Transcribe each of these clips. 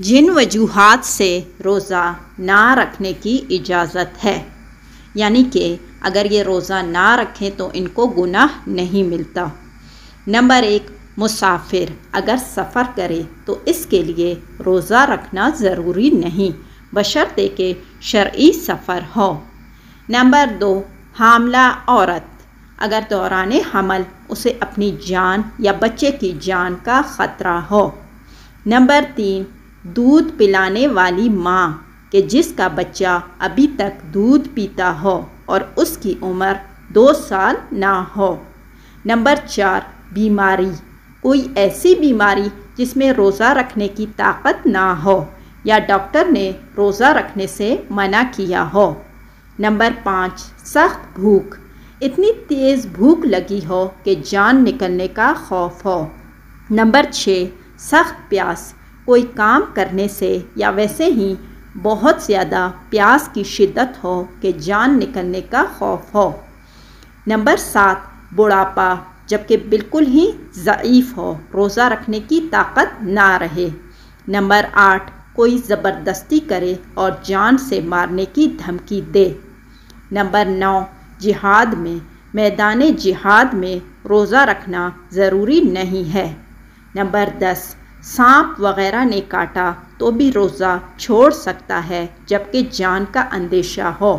جن وجوہات سے روزہ نہ رکھنے کی اجازت ہے، یعنی کہ اگر یہ روزہ نہ رکھیں تو ان کو گناہ نہیں ملتا۔ نمبر 1، مسافر اگر سفر کرے تو اس کے لیے روزہ رکھنا ضروری نہیں، بشرطے کہ شرعی سفر ہو۔ نمبر 2، حاملہ عورت اگر دوران حمل اسے اپنی جان یا بچے کی جان کا خطرہ ہو۔ نمبر 3، دودھ پلانے والی ماں کہ جس کا بچہ ابھی تک دودھ پیتا ہو اور اس کی عمر 2 سال نہ ہو۔ نمبر 4، بیماری کوئی ایسی بیماری جس میں روزہ رکھنے کی طاقت نہ ہو یا ڈاکٹر نے روزہ رکھنے سے منع کیا ہو۔ نمبر 5، سخت بھوک اتنی تیز بھوک لگی ہو کہ جان نکلنے کا خوف ہو۔ نمبر 6، سخت پیاس کوئی کام کرنے سے یا ویسے ہی بہت زیادہ پیاس کی شدت ہو کہ جان نکلنے کا خوف ہو۔ نمبر 7، بڑھاپا جبکہ بالکل ہی ضعیف ہو، روزہ رکھنے کی طاقت نہ رہے۔ نمبر 8، کوئی زبردستی کرے اور جان سے مارنے کی دھمکی دے۔ نمبر 9، جہاد میں میدان جہاد میں روزہ رکھنا ضروری نہیں ہے۔ نمبر 10، سانپ وغیرہ نے کاٹا تو بھی روزہ چھوڑ سکتا ہے جبکہ جان کا اندیشہ ہو۔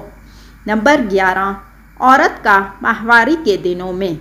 نمبر 11، عورت کا ماہواری کے دنوں میں